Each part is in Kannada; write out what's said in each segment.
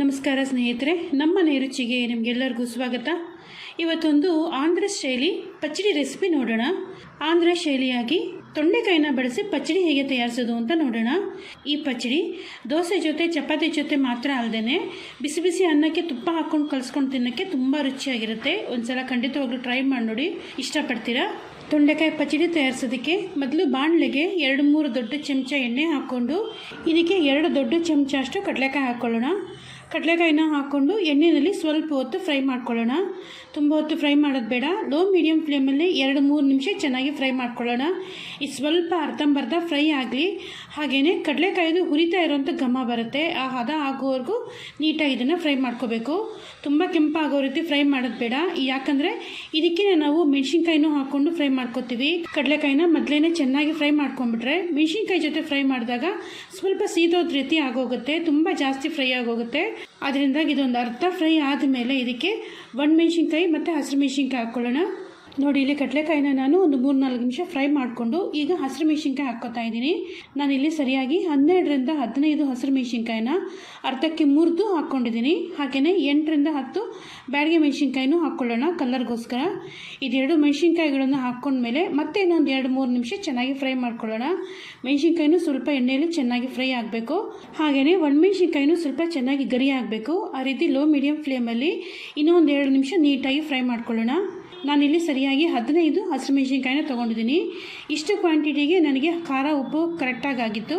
ನಮಸ್ಕಾರ ಸ್ನೇಹಿತರೆ, ನಮ್ಮ ಮನೆ ರುಚಿಗೆ ನಿಮಗೆಲ್ಲರಿಗೂ ಸ್ವಾಗತ. ಇವತ್ತೊಂದು ಆಂಧ್ರ ಶೈಲಿ ಪಚ್ಚಡಿ ರೆಸಿಪಿ ನೋಡೋಣ. ಆಂಧ್ರ ಶೈಲಿಯಾಗಿ ತೊಂಡೆಕಾಯಿನ ಬಳಸಿ ಪಚ್ಚಡಿ ಹೇಗೆ ತಯಾರಿಸೋದು ಅಂತ ನೋಡೋಣ. ಈ ಪಚ್ಚಡಿ ದೋಸೆ ಜೊತೆ ಚಪಾತಿ ಜೊತೆ ಮಾತ್ರ ಅಲ್ಲದೆ ಬಿಸಿ ಬಿಸಿ ಅನ್ನಕ್ಕೆ ತುಪ್ಪ ಹಾಕ್ಕೊಂಡು ಕಲಿಸ್ಕೊಂಡು ತಿನ್ನೋಕ್ಕೆ ತುಂಬ ರುಚಿಯಾಗಿರುತ್ತೆ. ಒಂದ್ಸಲ ಖಂಡಿತವಾಗ್ಲೂ ಟ್ರೈ ಮಾಡಿ ನೋಡಿ, ಇಷ್ಟಪಡ್ತೀರಾ. ತೊಂಡೆಕಾಯಿ ಪಚ್ಚಡಿ ತಯಾರಿಸೋದಕ್ಕೆ ಮೊದಲು ಬಾಣಲೆಗೆ 2-3 ದೊಡ್ಡ ಚಮಚ ಎಣ್ಣೆ ಹಾಕ್ಕೊಂಡು ಇದಕ್ಕೆ 2 ದೊಡ್ಡ ಚಮಚ ಅಷ್ಟು ಕಡಲೆಕಾಯಿ ಹಾಕ್ಕೊಳ್ಳೋಣ. ಕಡಲೆಕಾಯಿನ ಹಾಕ್ಕೊಂಡು ಎಣ್ಣೆಯಲ್ಲಿ ಸ್ವಲ್ಪ ಹೊತ್ತು ಫ್ರೈ ಮಾಡ್ಕೊಳ್ಳೋಣ. ತುಂಬ ಹೊತ್ತು ಫ್ರೈ ಮಾಡೋದು ಬೇಡ, ಲೋ ಮೀಡಿಯಮ್ ಫ್ಲೇಮಲ್ಲಿ 2-3 ನಿಮಿಷ ಚೆನ್ನಾಗಿ ಫ್ರೈ ಮಾಡ್ಕೊಳ್ಳೋಣ. ಇದು ಸ್ವಲ್ಪ ಅರ್ಧಂಬರ್ಧ ಫ್ರೈ ಆಗಲಿ. ಹಾಗೆಯೇ ಕಡಲೆಕಾಯಿದು ಹುರಿತಾ ಇರೋವಂಥ ಘಮ ಬರುತ್ತೆ, ಆ ಹದ ಆಗೋವರೆಗೂ ನೀಟಾಗಿ ಇದನ್ನು ಫ್ರೈ ಮಾಡ್ಕೋಬೇಕು. ತುಂಬ ಕೆಂಪಾಗೋ ರೀತಿ ಫ್ರೈ ಮಾಡೋದು ಬೇಡ, ಯಾಕಂದರೆ ಇದಕ್ಕೆ ನಾವು ಮೆಣಸಿನ್ಕಾಯಿನೂ ಹಾಕ್ಕೊಂಡು ಫ್ರೈ ಮಾಡ್ಕೋತೀವಿ. ಕಡಲೆಕಾಯಿನ ಮೊದಲೇ ಚೆನ್ನಾಗಿ ಫ್ರೈ ಮಾಡ್ಕೊಂಡ್ಬಿಟ್ರೆ ಮೆಣಸಿನ್ಕಾಯಿ ಜೊತೆ ಫ್ರೈ ಮಾಡಿದಾಗ ಸ್ವಲ್ಪ ಸೀದೋದ ರೀತಿ ಆಗೋಗುತ್ತೆ, ತುಂಬ ಜಾಸ್ತಿ ಫ್ರೈ ಆಗೋಗುತ್ತೆ. ಅದರಿಂದ ಇದೊಂದು ಅರ್ಧ ಫ್ರೈ ಆದಮೇಲೆ ಇದಕ್ಕೆ ಒಣಮೆಣಸಿನ್ಕಾಯಿ ಮತ್ತು ಹಸಿರು ಮೆಣಸಿನ್ಕಾಯಿ ಹಾಕ್ಕೊಳ್ಳೋಣ. ನೋಡಿ, ಇಲ್ಲಿ ಕಡಲೆಕಾಯಿನ ನಾನು ಒಂದು 3-4 ನಿಮಿಷ ಫ್ರೈ ಮಾಡಿಕೊಂಡು ಈಗ ಹಸಿರು ಮೆಣಸಿನ್ಕಾಯಿ ಹಾಕ್ಕೋತಾ ಇದ್ದೀನಿ. ನಾನಿಲ್ಲಿ ಸರಿಯಾಗಿ 12-15 ಹಸಿರು ಮೆಣಸಿನ್ಕಾಯಿನ ಅರ್ಧಕ್ಕೆ ಮುರಿದು ಹಾಕ್ಕೊಂಡಿದ್ದೀನಿ. ಹಾಗೆಯೇ 8-10 ಬ್ಯಾಡಗೆ ಮೆಣಸಿನ್ಕಾಯಿನೂ ಹಾಕ್ಕೊಳ್ಳೋಣ ಕಲರ್ಗೋಸ್ಕರ. ಇದೆರಡು ಮೆಣಸಿನ್ಕಾಯಿಗಳನ್ನು ಹಾಕ್ಕೊಂಡ್ಮೇಲೆ ಮತ್ತೆ ಇನ್ನೊಂದು 2-3 ನಿಮಿಷ ಚೆನ್ನಾಗಿ ಫ್ರೈ ಮಾಡ್ಕೊಳ್ಳೋಣ. ಮೆಣಸಿನ್ಕಾಯಿನೂ ಸ್ವಲ್ಪ ಎಣ್ಣೆಯಲ್ಲಿ ಚೆನ್ನಾಗಿ ಫ್ರೈ ಆಗಬೇಕು. ಹಾಗೆಯೇ ಒಣಮೆಣಸಿನ್ಕಾಯಿನೂ ಸ್ವಲ್ಪ ಚೆನ್ನಾಗಿ ಗರಿ ಆಗಬೇಕು. ಆ ರೀತಿ ಲೋ ಮೀಡಿಯಮ್ ಫ್ಲೇಮಲ್ಲಿ ಇನ್ನೊಂದು 2 ನಿಮಿಷ ನೀಟಾಗಿ ಫ್ರೈ ಮಾಡ್ಕೊಳ್ಳೋಣ. ನಾನಿಲ್ಲಿ ಸರಿಯಾಗಿ 15 ಹಸಿರು ಮೆಣಸಿನ್ಕಾಯಿನ ತೊಗೊಂಡಿದ್ದೀನಿ. ಇಷ್ಟು ಕ್ವಾಂಟಿಟಿಗೆ ನನಗೆ ಖಾರ ಉಪ್ಪು ಕರೆಕ್ಟಾಗಿ ಆಗಿತ್ತು.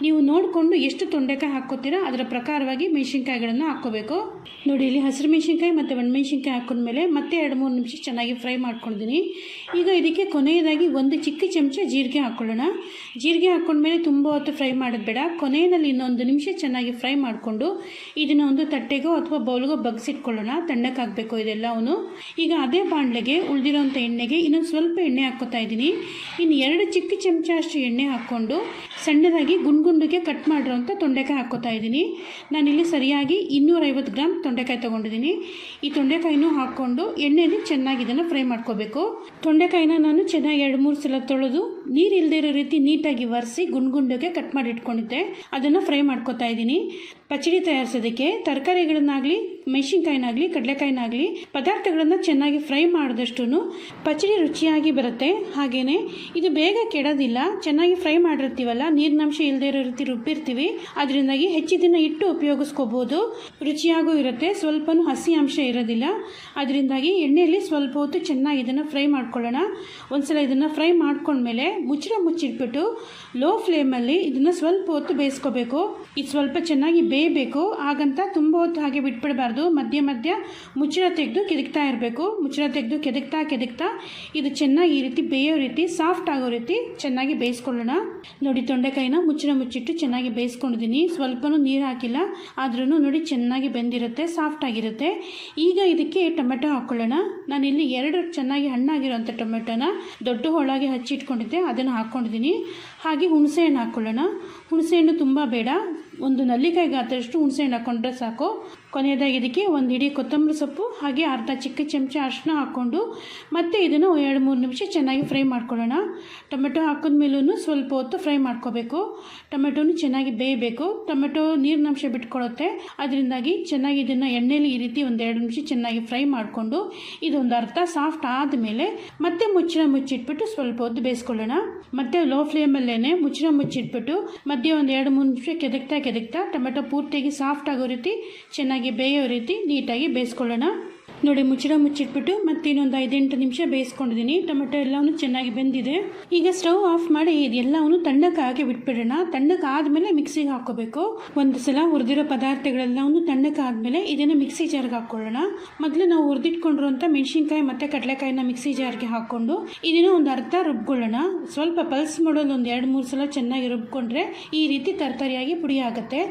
ನೀವು ನೋಡಿಕೊಂಡು ಎಷ್ಟು ತೊಂಡೆಕಾಯಿ ಹಾಕ್ಕೋತೀರಾ ಅದರ ಪ್ರಕಾರವಾಗಿ ಮೆಣಸಿನ್ಕಾಯಿಗಳನ್ನು ಹಾಕ್ಕೋಬೇಕು. ನೋಡಿ, ಇಲ್ಲಿ ಹಸಿರು ಮೆಣಸಿನ್ಕಾಯಿ ಮತ್ತು ಒಣಮೆಣಸಿನ್ಕಾಯಿ ಹಾಕೊಂಡ್ಮೇಲೆ ಮತ್ತೆ 2-3 ನಿಮಿಷ ಚೆನ್ನಾಗಿ ಫ್ರೈ ಮಾಡ್ಕೊಂಡಿದ್ದೀನಿ. ಈಗ ಇದಕ್ಕೆ ಕೊನೆಯದಾಗಿ 1 ಚಿಕ್ಕ ಚಮಚ ಜೀರಿಗೆ ಹಾಕ್ಕೊಳ್ಳೋಣ. ಜೀರಿಗೆ ಹಾಕ್ಕೊಂಡ್ಮೇಲೆ ತುಂಬ ಹೊತ್ತು ಫ್ರೈ ಮಾಡೋದು ಬೇಡ, ಕೊನೆಯಲ್ಲಿ ಇನ್ನೊಂದು ನಿಮಿಷ ಚೆನ್ನಾಗಿ ಫ್ರೈ ಮಾಡಿಕೊಂಡು ಇದನ್ನು ಒಂದು ತಟ್ಟೆಗೋ ಅಥವಾ ಬೌಲ್ಗೋ ಬಗ್ಸಿಟ್ಕೊಳ್ಳೋಣ. ತಣ್ಣಕ್ಕಾಗಬೇಕು ಇದೆಲ್ಲವೂ. ಈಗ ಅದೇ ಬಾಣಲೆಗೆ ಉಳಿದಿರೋಂಥ ಎಣ್ಣೆಗೆ ಇನ್ನೊಂದು ಸ್ವಲ್ಪ ಎಣ್ಣೆ ಹಾಕ್ಕೋತಾ ಇದ್ದೀನಿ. ಇನ್ನು 2 ಚಿಕ್ಕ ಚಮಚ ಅಷ್ಟು ಎಣ್ಣೆ ಹಾಕ್ಕೊಂಡು ಸಣ್ಣದಾಗಿ ಗುಂಡ್ಗೆ ಕಟ್ ಮಾಡಿರೋಂಥ ತೊಂಡೆಕಾಯಿ ಹಾಕ್ಕೋತಾ ಇದ್ದೀನಿ. ನಾನಿಲ್ಲಿ ಸರಿಯಾಗಿ 250 ಗ್ರಾಮ್ ತೊಂಡೆಕಾಯಿ ತೊಗೊಂಡಿದ್ದೀನಿ. ಈ ತೊಂಡೆಕಾಯಿನೂ ಹಾಕ್ಕೊಂಡು ಎಣ್ಣೆಯಲ್ಲಿ ಚೆನ್ನಾಗಿ ಇದನ್ನು ಫ್ರೈ ಮಾಡ್ಕೋಬೇಕು. ತೊಂಡೆಕಾಯಿನ ನಾನು ಚೆನ್ನಾಗಿ 2-3 ಸಲ ತೊಳೆದು ನೀರು ಇಲ್ಲದೇ ಇರೋ ರೀತಿ ನೀಟಾಗಿ ಒರೆಸಿ ಗುಂಡ್ಗೆ ಕಟ್ ಮಾಡಿ ಇಟ್ಕೊಂಡಿದ್ದೆ, ಅದನ್ನು ಫ್ರೈ ಮಾಡ್ಕೋತಾ ಇದ್ದೀನಿ. ಪಚ್ಚಡಿ ತಯಾರಿಸೋದಕ್ಕೆ ತರಕಾರಿಗಳನ್ನಾಗಲಿ ಮೆಣಸಿನ್ಕಾಯಿನಾಗಲಿ ಕಡಲೆಕಾಯಿನಾಗಲಿ ಪದಾರ್ಥಗಳನ್ನು ಚೆನ್ನಾಗಿ ಫ್ರೈ ಮಾಡಿದಷ್ಟು ಪಚ್ಚಡಿ ರುಚಿಯಾಗಿ ಬರುತ್ತೆ. ಹಾಗೆಯೇ ಇದು ಬೇಗ ಕೆಡೋದಿಲ್ಲ. ಚೆನ್ನಾಗಿ ಫ್ರೈ ಮಾಡಿರ್ತೀವಲ್ಲ, ನೀರಿನಂಶ ಇಲ್ಲದೇ ಇರೋ ರೀತಿ ರುಬ್ಬಿರ್ತೀವಿ, ಅದರಿಂದಾಗಿ ಹೆಚ್ಚಿದಿನ ಇಟ್ಟು ಉಪಯೋಗಿಸ್ಕೋಬೋದು. ರುಚಿಯಾಗೂ ಇರುತ್ತೆ, ಸ್ವಲ್ಪನೂ ಹಸಿ ಅಂಶ ಇರೋದಿಲ್ಲ. ಅದರಿಂದಾಗಿ ಎಣ್ಣೆಯಲ್ಲಿ ಸ್ವಲ್ಪ ಹೊತ್ತು ಚೆನ್ನಾಗಿ ಇದನ್ನು ಫ್ರೈ ಮಾಡ್ಕೊಳ್ಳೋಣ. ಒಂದ್ಸಲ ಇದನ್ನು ಫ್ರೈ ಮಾಡ್ಕೊಂಡ್ಮೇಲೆ ಮುಚ್ಚಿಟ್ಬಿಟ್ಟು ಲೋ ಫ್ಲೇಮಲ್ಲಿ ಇದನ್ನು ಸ್ವಲ್ಪ ಹೊತ್ತು ಬೇಯಿಸ್ಕೋಬೇಕು. ಇದು ಸ್ವಲ್ಪ ಚೆನ್ನಾಗಿ ಬೇಯಬೇಕು, ಹಾಗಂತ ತುಂಬ ಹೊತ್ತು ಹಾಗೆ ಬಿಟ್ಬಿಡಬಾರ್ದು. ಮಧ್ಯ ಮುಚ್ಚಳ ತೆಗೆದು ಕೆದಕ್ತಾ ಇರಬೇಕು. ಮುಚ್ಚಳ ತೆಗೆದು ಕೆದಕ್ತಾ ಇದು ಚೆನ್ನಾಗಿ ಈ ರೀತಿ ಬೇಯೋ ರೀತಿ ಸಾಫ್ಟ್ ಆಗೋ ರೀತಿ ಚೆನ್ನಾಗಿ ಬೇಯಿಸ್ಕೊಳ್ಳೋಣ. ನೋಡಿ, ತೊಂಡೆಕಾಯಿನ ಮುಚ್ಚಿಟ್ಟು ಚೆನ್ನಾಗಿ ಬೇಯಿಸ್ಕೊಂಡಿದ್ದೀನಿ. ಸ್ವಲ್ಪನೂ ನೀರು ಹಾಕಿಲ್ಲ, ಆದ್ರೂ ನೋಡಿ ಚೆನ್ನಾಗಿ ಬೆಂದಿರುತ್ತೆ, ಸಾಫ್ಟ್ ಆಗಿರುತ್ತೆ. ಈಗ ಇದಕ್ಕೆ ಟೊಮೆಟೊ ಹಾಕ್ಕೊಳ್ಳೋಣ. ನಾನಿಲ್ಲಿ 2 ಚೆನ್ನಾಗಿ ಹಣ್ಣಾಗಿರೋಂಥ ಟೊಮೆಟೊನ ದೊಡ್ಡ ಹೋಳಾಗಿ ಹಚ್ಚಿಟ್ಕೊಂಡಿದ್ದೆ, ಅದನ್ನು ಹಾಕ್ಕೊಂಡಿದ್ದೀನಿ. ಹಾಗೆ ಹುಣಸೆಹಣ್ಣು ಹಾಕ್ಕೊಳ್ಳೋಣ. ಹುಣಸೆಹಣ್ಣು ತುಂಬ ಬೇಡ, ಒಂದು ನಲ್ಲಿಕಾಯಿ ಗಾತ್ರಷ್ಟು ಹುಣಸೆಹಣ್ಣು ಹಾಕ್ಕೊಂಡ್ರೆ ಸಾಕು. ಕೊನೆಯದಾಗಿ ಇದಕ್ಕೆ 1 ಹಿಡಿ ಕೊತ್ತಂಬರಿ ಸೊಪ್ಪು ಹಾಗೆ ಅರ್ಧ ಚಿಕ್ಕ ಚಮಚ ಅರಿಶಿನ ಹಾಕ್ಕೊಂಡು ಮತ್ತೆ ಇದನ್ನು 2-3 ನಿಮಿಷ ಚೆನ್ನಾಗಿ ಫ್ರೈ ಮಾಡ್ಕೊಳ್ಳೋಣ. ಟೊಮೆಟೊ ಹಾಕಿದ್ಮೇಲೂ ಸ್ವಲ್ಪ ಹೊತ್ತು ಫ್ರೈ ಮಾಡ್ಕೋಬೇಕು. ಟೊಮೆಟೊನು ಚೆನ್ನಾಗಿ ಬೇಯಬೇಕು. ಟೊಮೆಟೊ ನೀರಿನಂಶ ಬಿಟ್ಕೊಳ್ಳುತ್ತೆ, ಅದರಿಂದಾಗಿ ಚೆನ್ನಾಗಿ ಇದನ್ನು ಎಣ್ಣೆಯಲ್ಲಿ ಈ ರೀತಿ 1-2 ನಿಮಿಷ ಚೆನ್ನಾಗಿ ಫ್ರೈ ಮಾಡಿಕೊಂಡು ಇದೊಂದು ಅರ್ಧ ಸಾಫ್ಟ್ ಆದಮೇಲೆ ಮತ್ತೆ ಮುಚ್ಚಿಟ್ಬಿಟ್ಟು ಸ್ವಲ್ಪ ಹೊತ್ತು ಬೇಯಿಸ್ಕೊಳ್ಳೋಣ. ಮತ್ತೆ ಲೋ ಫ್ಲೇಮಲ್ಲೇ ಮುಚ್ಚಿಟ್ಬಿಟ್ಟು ಮಧ್ಯೆ 1-2-3 ನಿಮಿಷ ಕೆದಕ್ತಾ ಟೊಮೆಟೊ ಪೂರ್ತಿಯಾಗಿ ಸಾಫ್ಟ್ ಆಗೋ ರೀತಿ ಚೆನ್ನಾಗಿ ಬೇಯೋ ರೀತಿ ನೀಟಾಗಿ ಬೇಯಿಸ್ಕೊಳ್ಳೋಣ. ನೋಡಿ, ಮುಚ್ಚಿಟ್ಬಿಟ್ಟು ಮತ್ತೆ ಇನ್ನೊಂದು 5-8 ನಿಮಿಷ ಬೇಯಿಸ್ಕೊಂಡಿದ್ದೀನಿ. ಟೊಮೆಟೊ ಎಲ್ಲವೂ ಚೆನ್ನಾಗಿ ಬೆಂದಿದೆ. ಈಗ ಸ್ಟವ್ ಆಫ್ ಮಾಡಿ ಇದೆಲ್ಲವೂ ತಣ್ಣಕ್ಕಾಗಿ ಬಿಟ್ಬಿಡೋಣ. ತಣ್ಣಕ್ಕಾದ್ಮೇಲೆ ಮಿಕ್ಸಿಗೆ ಹಾಕ್ಕೋಬೇಕು. ಒಂದು ಸಲ ಹುರಿದಿರೋ ಪದಾರ್ಥಗಳೆಲ್ಲವೂ ತಣ್ಣಕ್ಕಾದ್ಮೇಲೆ ಇದನ್ನು ಮಿಕ್ಸಿ ಜಾರ್ಗೆ ಹಾಕ್ಕೊಳ್ಳೋಣ. ಮೊದಲು ನಾವು ಹುರಿದಿಟ್ಕೊಂಡಿರುವಂಥ ಮೆಣಸಿನ್ಕಾಯಿ ಮತ್ತು ಕಡಲೆಕಾಯಿನ ಮಿಕ್ಸಿ ಜಾರ್ಗೆ ಹಾಕ್ಕೊಂಡು ಇದನ್ನು ಒಂದು ಅರ್ಧ ರುಬ್ಕೊಳ್ಳೋಣ. ಸ್ವಲ್ಪ ಪಲ್ಸ್ ಮಾಡೋದು 1-2-3 ಸಲ ಚೆನ್ನಾಗಿ ರುಬ್ಕೊಂಡ್ರೆ ಈ ರೀತಿ ತರಕಾರಿಯಾಗಿ ಪುಡಿ ಆಗುತ್ತೆ.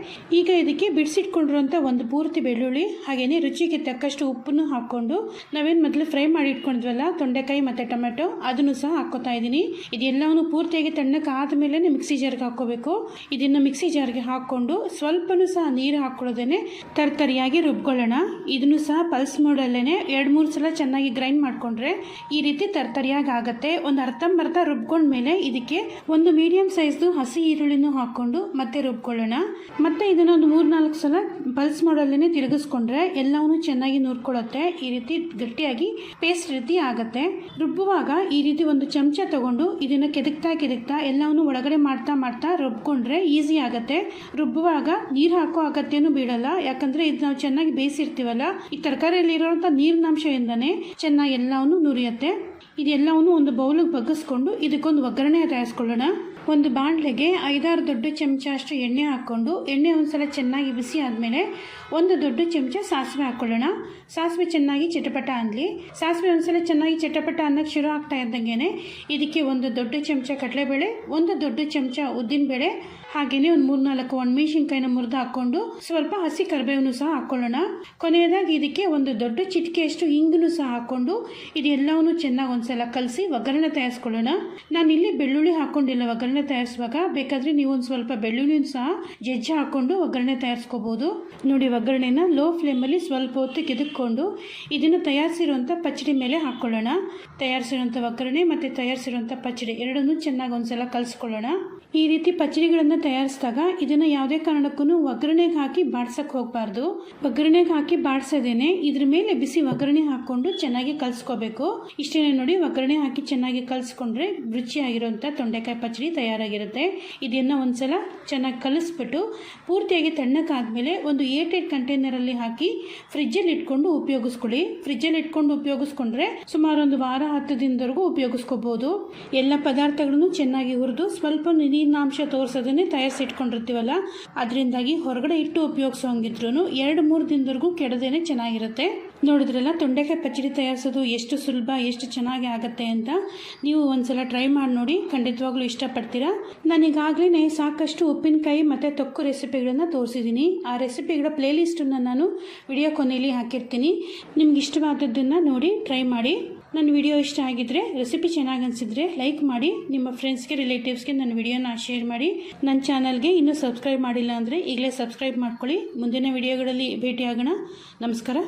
ಈಗ ಇದಕ್ಕೆ ಬಿಡಿಸಿಟ್ಕೊಂಡಿರುವಂಥ ಒಂದು ಪೂರ್ತಿ ಬೆಳ್ಳುಳ್ಳಿ ಹಾಗೆಯೇ ರುಚಿಗೆ ತಕ್ಕಷ್ಟು ಉಪ್ಪನ್ನು ಹಾಕ್ಕೊಂಡು ನಾವೇನು ಮೊದಲು ಫ್ರೈ ಮಾಡಿ ಇಟ್ಕೊಂಡಿದ್ವಲ್ಲ ತೊಂಡೆಕಾಯಿ ಮತ್ತು ಟೊಮೆಟೊ ಅದನ್ನು ಸಹ ಹಾಕ್ಕೋತಾ ಇದ್ದೀನಿ. ಇದೆಲ್ಲವನ್ನು ಪೂರ್ತಿಯಾಗಿ ತಣ್ಣಕ್ಕೆ ಆದಮೇಲೆ ಮಿಕ್ಸಿ ಜಾರ್ಗೆ ಹಾಕ್ಕೋಬೇಕು. ಇದನ್ನು ಮಿಕ್ಸಿ ಜಾರ್ಗೆ ಹಾಕ್ಕೊಂಡು ಸ್ವಲ್ಪನೂ ಸಹ ನೀರು ಹಾಕ್ಕೊಳ್ಳೋದೇ ತರ್ತರಿಯಾಗಿ ರುಬ್ಕೊಳ್ಳೋಣ. ಇದನ್ನು ಸಹ ಪಲ್ಸ್ ಮೋಡಲ್ಲೇ 2-3 ಸಲ ಚೆನ್ನಾಗಿ ಗ್ರೈಂಡ್ ಮಾಡಿಕೊಂಡ್ರೆ ಈ ರೀತಿ ತರ್ತರಿಯಾಗಿ ಆಗುತ್ತೆ. ಒಂದು ಅರ್ಧಂಬರ್ಧ ರುಬ್ಕೊಂಡ್ಮೇಲೆ ಇದಕ್ಕೆ ಒಂದು ಮೀಡಿಯಂ ಸೈಜ್ದು ಹಸಿ ಈರುಳ್ಳಿನೂ ಹಾಕ್ಕೊಂಡು ಮತ್ತೆ ರುಬ್ಕೊಳ್ಳೋಣ. ಮತ್ತೆ ಇದನ್ನೊಂದು 3-4 ಸಲ ಪಲ್ಸ್ ಮೋಡಲ್ಲೇ ತಿರುಗಿಸ್ಕೊಂಡ್ರೆ ಎಲ್ಲವನ್ನೂ ಚೆನ್ನಾಗಿ ನುರ್ಕೊಳ್ಳುತ್ತೆ. ಈ ರೀತಿ ಗಟ್ಟಿಯಾಗಿ ಪೇಸ್ಟ್ ರೀತಿ ಆಗುತ್ತೆ. ರುಬ್ಬುವಾಗ ಈ ರೀತಿ ಒಂದು ಚಮಚ ತಗೊಂಡು ಇದನ್ನು ಕೆದಕ್ತಾ ಎಲ್ಲವನ್ನು ಒಳಗಡೆ ಮಾಡ್ತಾ ರುಬ್ಕೊಂಡ್ರೆ ಈಸಿ ಆಗುತ್ತೆ. ರುಬ್ಬುವಾಗ ನೀರು ಹಾಕೋ ಅಗತ್ಯನೂ ಬೀಳಲ್ಲ, ಯಾಕಂದರೆ ಇದು ನಾವು ಚೆನ್ನಾಗಿ ಬೇಯಿಸಿರ್ತೀವಲ್ಲ, ಈ ತರಕಾರಿಯಲ್ಲಿರೋಂಥ ನೀರಿನಾಂಶದಿಂದನೇ ಚೆನ್ನಾಗಿ ಎಲ್ಲವನ್ನು ನುರಿಯುತ್ತೆ. ಇದೆಲ್ಲವನ್ನು ಒಂದು ಬೌಲಿಗೆ ಬಗ್ಗಿಸ್ಕೊಂಡು ಇದಕ್ಕೊಂದು ಒಗ್ಗರಣೆ ತಯಾರಿಸ್ಕೊಳ್ಳೋಣ. ಒಂದು ಬಾಣಲೆಗೆ 5-6 ದೊಡ್ಡ ಚಮಚ ಅಷ್ಟು ಎಣ್ಣೆ ಹಾಕ್ಕೊಂಡು ಎಣ್ಣೆ ಒಂದ್ಸಲ ಚೆನ್ನಾಗಿ ಬಿಸಿ ಆದಮೇಲೆ ಒಂದು ದೊಡ್ಡ ಚಮಚ ಸಾಸಿವೆ ಹಾಕ್ಕೊಳ್ಳೋಣ. ಸಾಸಿವೆ ಚೆನ್ನಾಗಿ ಚಟಪಟ ಅನ್ನಲಿ. ಸಾಸಿವೆ ಒಂದ್ಸಲ ಚೆನ್ನಾಗಿ ಚಟಪಟ ಅನ್ನೋಕ್ಕೆ ಶುರು ಆಗ್ತಾ ಇದ್ದಂಗೆ ಇದಕ್ಕೆ ಒಂದು ದೊಡ್ಡ ಚಮಚ ಕಡಲೆಬೇಳೆ, ಒಂದು ದೊಡ್ಡ ಚಮಚ ಉದ್ದಿನಬೇಳೆ, ಹಾಗೆಯೇ ಒಂದು 3-4 ಒಣಮೆಣಸಿನ್ಕಾಯಿನ ಮುರಿದು ಹಾಕ್ಕೊಂಡು ಸ್ವಲ್ಪ ಹಸಿ ಕರಿಬೇವನ್ನು ಸಹ ಹಾಕ್ಕೊಳ್ಳೋಣ. ಕೊನೆಯದಾಗಿ ಇದಕ್ಕೆ ಒಂದು ದೊಡ್ಡ ಚಿಟಿಕೆಯಷ್ಟು ಹಿಂಗನ್ನು ಸಹ ಹಾಕ್ಕೊಂಡು ಇದೆಲ್ಲವನ್ನು ಚೆನ್ನಾಗಿ ಒಂದ್ಸಲ ಕಲಸಿ ಒಗ್ಗರಣೆ ತಯಾರಿಸ್ಕೊಳ್ಳೋಣ. ನಾನಿಲ್ಲಿ ಬೆಳ್ಳುಳ್ಳಿ ಹಾಕ್ಕೊಂಡಿಲ್ಲ ಒಗ್ಗರಣೆ ತಯಾರಿಸುವಾಗ, ಬೇಕಾದರೆ ನೀವು ಒಂದು ಸ್ವಲ್ಪ ಬೆಳ್ಳುಳ್ಳಿನ ಸಹ ಜಜ್ಜಿ ಹಾಕ್ಕೊಂಡು ಒಗ್ಗರಣೆ ತಯಾರಿಸ್ಕೋಬೋದು. ನೋಡಿ, ಒಗ್ಗರಣೆನ ಲೋ ಫ್ಲೇಮಲ್ಲಿ ಸ್ವಲ್ಪ ಹೊತ್ತು ಕೆದಕ್ಕೊಂಡು ಇದನ್ನು ತಯಾರಿಸಿರುವಂಥ ಪಚ್ಚಡಿ ಮೇಲೆ ಹಾಕ್ಕೊಳ್ಳೋಣ. ತಯಾರಿಸಿರುವಂಥ ಒಗ್ಗರಣೆ ಮತ್ತು ತಯಾರಿಸಿರುವಂಥ ಪಚ್ಚಡಿ ಎರಡನ್ನೂ ಚೆನ್ನಾಗಿ ಒಂದ್ಸಲ ಕಲಿಸ್ಕೊಳ್ಳೋಣ. ಈ ರೀತಿ ಪಚ್ಚಡಿಗಳನ್ನು ತಯಾರಿಸಿದಾಗ ಇದನ್ನು ಯಾವುದೇ ಕಾರಣಕ್ಕೂ ಒಗ್ಗರಣೆಗೆ ಹಾಕಿ ಬಾಡ್ಸಕ್ಕೆ ಹೋಗಬಾರ್ದು. ಒಗ್ಗರಣೆಗೆ ಹಾಕಿ ಬಾಡಿಸೋದೇನೆ ಇದ್ರ ಮೇಲೆ ಬಿಸಿ ಒಗ್ಗರಣೆ ಹಾಕ್ಕೊಂಡು ಚೆನ್ನಾಗಿ ಕಲಿಸ್ಕೋಬೇಕು. ಇಷ್ಟೇ ನೋಡಿ, ಒಗ್ಗರಣೆ ಹಾಕಿ ಚೆನ್ನಾಗಿ ಕಲಿಸ್ಕೊಂಡ್ರೆ ರುಚಿಯಾಗಿರುವಂಥ ತೊಂಡೆಕಾಯಿ ಪಚ್ಚಡಿ ತಯಾರಾಗಿರುತ್ತೆ. ಇದನ್ನು ಒಂದ್ಸಲ ಚೆನ್ನಾಗಿ ಕಲಿಸ್ಬಿಟ್ಟು ಪೂರ್ತಿಯಾಗಿ ತಣ್ಣಕ್ಕಾದ್ಮೇಲೆ ಒಂದು ಏರ್ಟೈಟ್ ಕಂಟೈನರಲ್ಲಿ ಹಾಕಿ ಫ್ರಿಜ್ಜಲ್ಲಿ ಇಟ್ಕೊಂಡು ಉಪಯೋಗಿಸ್ಕೊಳ್ಳಿ. ಫ್ರಿಜ್ಜಲ್ಲಿ ಇಟ್ಕೊಂಡು ಉಪಯೋಗಿಸ್ಕೊಂಡ್ರೆ ಸುಮಾರು ಒಂದು ವಾರ 10 ದಿನದವರೆಗೂ ಉಪಯೋಗಿಸ್ಕೋಬಹುದು. ಎಲ್ಲ ಪದಾರ್ಥಗಳನ್ನು ಚೆನ್ನಾಗಿ ಹುರಿದು ಸ್ವಲ್ಪ ನೀರಿನಾಂಶ ತೋರಿಸೋದನ್ನೇ ತಯಾರಿಸಿಟ್ಕೊಂಡಿರ್ತೀವಲ್ಲ, ಅದರಿಂದಾಗಿ ಹೊರಗಡೆ ಇಟ್ಟು ಉಪಯೋಗಿಸೋಂಗಿದ್ರು 2-3 ದಿನದವರೆಗೂ ಕೆಡದೇನೆ ಚೆನ್ನಾಗಿರುತ್ತೆ. ನೋಡಿದ್ರಲ್ಲ, ತೊಂಡೆಕಾಯಿ ಪಚ್ಚಡಿ ತಯಾರಿಸೋದು ಎಷ್ಟು ಸುಲಭ, ಎಷ್ಟು ಚೆನ್ನಾಗಿ ಆಗುತ್ತೆ ಅಂತ. ನೀವು ಒಂದ್ಸಲ ಟ್ರೈ ಮಾಡಿ ನೋಡಿ, ಖಂಡಿತವಾಗ್ಲೂ ಇಷ್ಟಪಡ್ತೀರಾ. ನಾನೀಗಾಗಲೇ ಸಾಕಷ್ಟು ಉಪ್ಪಿನಕಾಯಿ ಮತ್ತು ತೊಕ್ಕು ರೆಸಿಪಿಗಳನ್ನು ತೋರಿಸಿದ್ದೀನಿ. ಆ ರೆಸಿಪಿಗಳ ಪ್ಲೇಲಿಸ್ಟನ್ನು ನಾನು ವಿಡಿಯೋ ಕೊನೆಯಲ್ಲಿ ಹಾಕಿರ್ತೀನಿ. ನಿಮ್ಗೆ ಇಷ್ಟವಾದದ್ದನ್ನು ನೋಡಿ ಟ್ರೈ ಮಾಡಿ. ನನ್ನ ವಿಡಿಯೋ ಇಷ್ಟ ಆಗಿದ್ದರೆ, ರೆಸಿಪಿ ಚೆನ್ನಾಗಿ ಅನಿಸಿದರೆ ಲೈಕ್ ಮಾಡಿ, ನಿಮ್ಮ ಫ್ರೆಂಡ್ಸ್ಗೆ ರಿಲೇಟಿವ್ಸ್ಗೆ ನನ್ನ ವಿಡಿಯೋನ ಶೇರ್ ಮಾಡಿ. ನನ್ನ ಚಾನಲ್ಗೆ ಇನ್ನೂ ಸಬ್ಸ್ಕ್ರೈಬ್ ಮಾಡಿಲ್ಲ ಅಂದರೆ ಈಗಲೇ ಸಬ್ಸ್ಕ್ರೈಬ್ ಮಾಡ್ಕೊಳ್ಳಿ. ಮುಂದಿನ ವಿಡಿಯೋಗಳಲ್ಲಿ ಭೇಟಿಯಾಗೋಣ. ನಮಸ್ಕಾರ.